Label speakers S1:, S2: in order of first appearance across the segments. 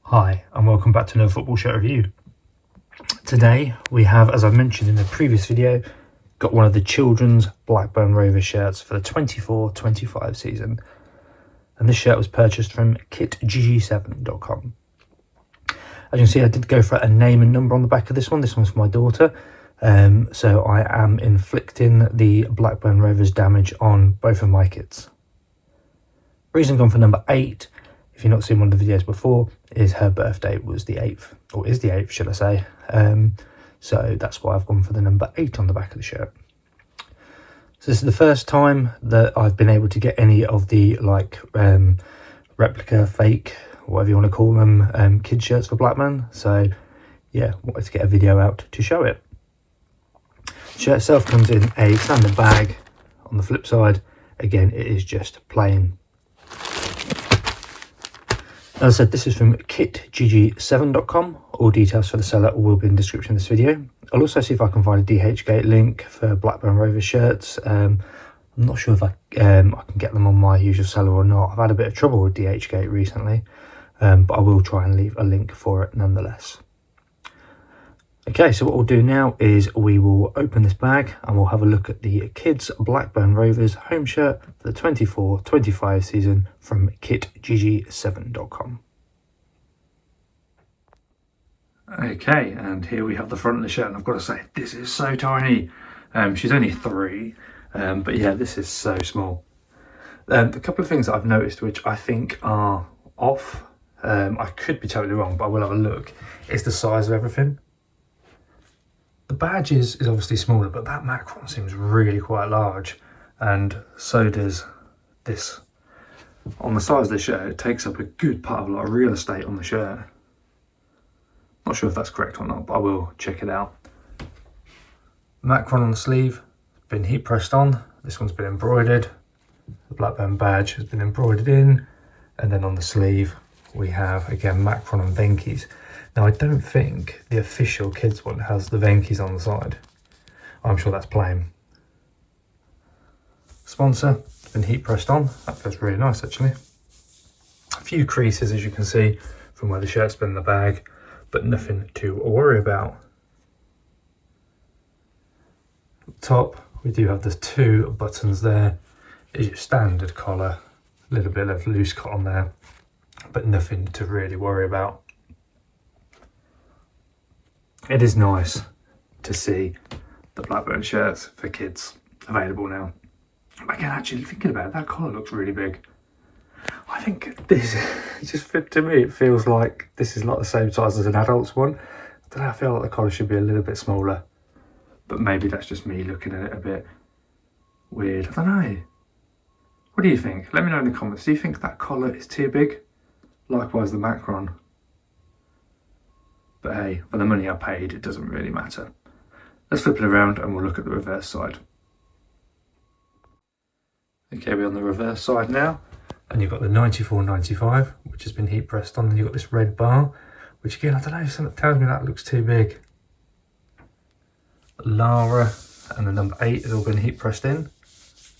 S1: Hi and welcome back to another football shirt review. Today we have, as I mentioned in the previous video, got one of the children's Blackburn Rovers shirts for the 24-25 season, and this shirt was purchased from dhgate.com. As you can see, I did go for a name and number on the back of this one. This one's for my daughter, so I am inflicting the Blackburn Rovers damage on both of my kids. Reason I've gone for number 8, if you've not seen one of the videos before, is her birthday was the 8th, or is the 8th, should I say. So that's why I've gone for the number 8 on the back of the shirt. So this is the first time that I've been able to get any of the replica, fake, whatever you want to call them, kid shirts for Blackburn. So yeah, wanted to get a video out to show it. The shirt itself comes in a standard bag. On the flip side, again, it is just plain. As I said, this is from dhgate7.com. All details for the seller will be in the description of this video. I'll also see if I can find a dhgate link for Blackburn Rovers shirts. I'm not sure if I can get them on my usual seller or not. I've had a bit of trouble with dhgate recently, but I will try and leave a link for it nonetheless. Okay, so what we'll do now is we will open this bag and we'll have a look at the kids Blackburn Rovers home shirt for the 24-25 season from dhgate7.com. Okay, and here we have the front of the shirt, and I've got to say, this is so tiny. She's only 3, but yeah, this is so small. A couple of things that I've noticed which I think are off, I could be totally wrong, but I will have a look, is the size of everything. The badge is obviously smaller, but that macron seems really quite large, and so does this. On the size of the shirt, it takes up a good part of a lot of real estate on the shirt. Not sure if that's correct or not, but I will check it out. Macron on the sleeve, been heat pressed on. This one's been embroidered. The Blackburn badge has been embroidered in, and then on the sleeve we have again macron and Venkies. Now I don't think the official kids one has the Venkies on the side. I'm sure that's plain. Sponsor, been heat pressed on. That feels really nice actually. A few creases as you can see from where the shirt's been in the bag, but nothing to worry about. Up top we do have the 2 buttons there. Is your standard collar, a little bit of loose cotton there, but nothing to really worry about. It is nice to see the Blackburn shirts for kids available now. Again, actually thinking about it, that collar looks really big. I think this, just to me, it feels like this is like the same size as an adult's one. I don't know, I feel like the collar should be a little bit smaller, but maybe that's just me looking at it a bit weird. I don't know. What do you think? Let me know in the comments. Do you think that collar is too big? Likewise the macron. But hey, for the money I paid, it doesn't really matter. Let's flip it around and we'll look at the reverse side. Okay, we're on the reverse side now, and you've got the 94-95, which has been heat pressed on, and you've got this red bar, which again, I don't know, something tells me that looks too big. Lara and the number 8 has all been heat pressed in,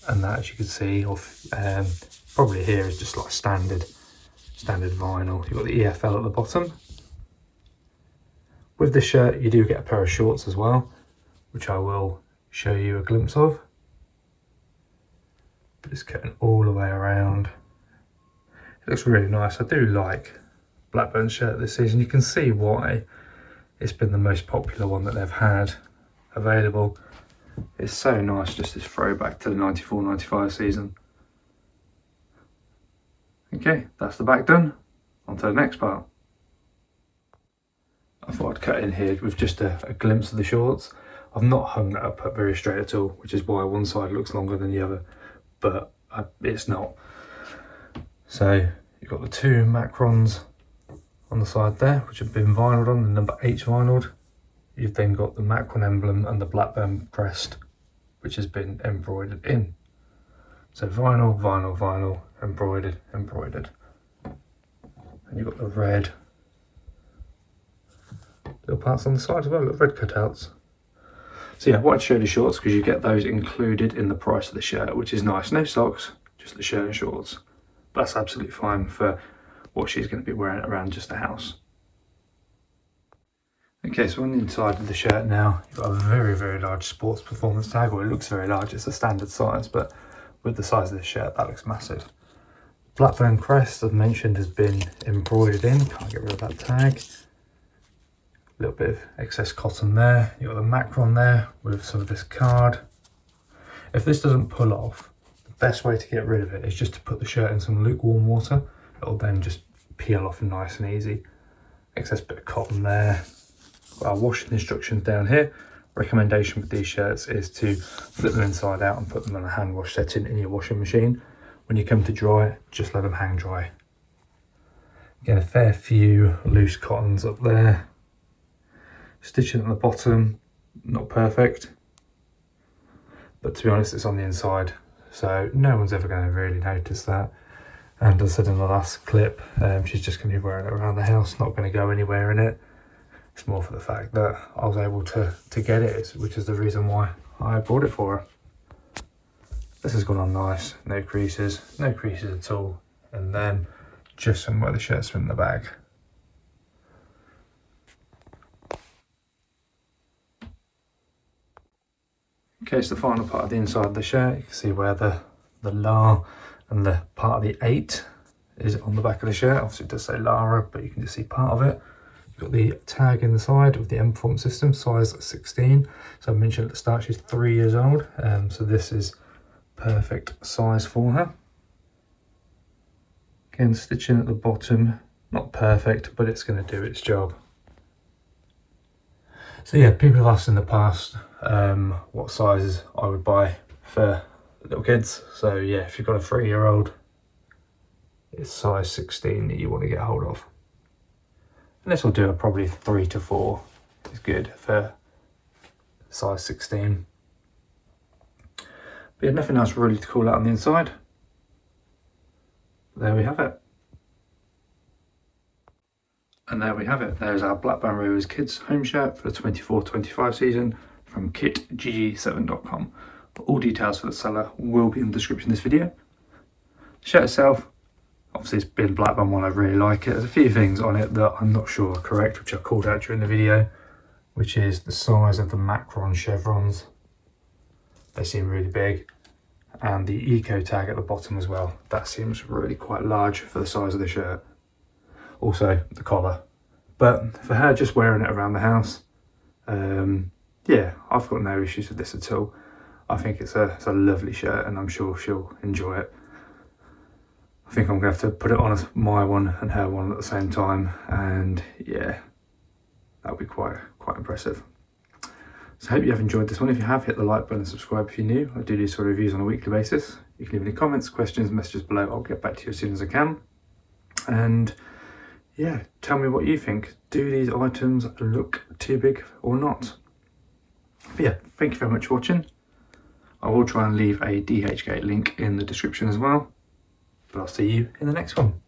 S1: and that, as you can see, probably here is just like standard vinyl. You've got the EFL at the bottom. With this shirt, you do get a pair of shorts as well, which I will show you a glimpse of. But it's cutting all the way around. It looks really nice. I do like Blackburn's shirt this season. You can see why it's been the most popular one that they've had available. It's so nice, just this throwback to the 94-95 season. Okay, that's the back done. On to the next part. I thought I'd cut in here with just a glimpse of the shorts. I've not hung that up very straight at all, which is why one side looks longer than the other, but it's not. So you've got the 2 macrons on the side there, which have been vinyled on, the number 8 vinyled. You've then got the macron emblem and the Blackburn crest, which has been embroidered in. So vinyl, vinyl, vinyl, embroidered, embroidered. And you've got the red little parts on the side as well, little red cutouts. So yeah, I wanted to show the shorts because you get those included in the price of the shirt, which is nice. No socks, just the shirt and shorts. But that's absolutely fine for what she's going to be wearing around just the house. Okay, so on the inside of the shirt now, you've got a very large sports performance tag. Well, it looks very large, it's a standard size, but with the size of the shirt, that looks massive. Blackburn crest, as mentioned, has been embroidered in. Can't get rid of that tag. A little bit of excess cotton there. You've got the macron there with some of this card. If this doesn't pull off, the best way to get rid of it is just to put the shirt in some lukewarm water. It'll then just peel off nice and easy. Excess bit of cotton there. Got our washing instructions down here. Recommendation with these shirts is to flip them inside out and put them on a hand wash setting in your washing machine. When you come to dry, just let them hang dry. Again, a fair few loose cottons up there. Stitching at the bottom, not perfect. But to be honest, it's on the inside, so no one's ever going to really notice that. And as I said in the last clip, she's just going to be wearing it around the house, not going to go anywhere in it. It's more for the fact that I was able to get it, which is the reason why I bought it for her. This has gone on nice, no creases at all, and then just somewhere the shirt's in the bag. Okay, so the final part of the inside of the shirt, you can see where the LAR and the part of the 8 is on the back of the shirt. Obviously it does say Lara, but you can just see part of it. You've got the tag in the side with the M performance system, size 16. So I mentioned at the start she's 3 years old, so this is perfect size for her. Again, stitching at the bottom, not perfect, but it's going to do its job. So yeah, people have asked in the past what sizes I would buy for little kids. So yeah, if you've got a 3-year-old, it's size 16 that you want to get hold of. And this will do it probably 3 to 4 is good for size 16. But yeah, nothing else really to call out on the inside. There we have it. And there we have it. There's our Blackburn Rovers kids home shirt for the 24-25 season from dhgate.com. All details for the seller will be in the description of this video. The shirt itself, obviously it's been Blackburn one, I really like it. There's a few things on it that I'm not sure are correct, which I called out during the video, which is the size of the macron chevrons. They seem really big. And the eco tag at the bottom as well. That seems really quite large for the size of the shirt. Also the collar. But for her just wearing it around the house, yeah, I've got no issues with this at all. I think it's a lovely shirt and I'm sure she'll enjoy it. I think I'm going to have to put it on as my one and her one at the same time, and yeah, that'll be quite impressive. So I hope you have enjoyed this one. If you have, hit the like button and subscribe if you're new. I do these sort of reviews on a weekly basis. You can leave any comments, questions, messages below. I'll get back to you as soon as I can. And yeah, tell me what you think. Do these items look too big or not? But yeah, thank you very much for watching. I will try and leave a dhgate link in the description as well. But I'll see you in the next one.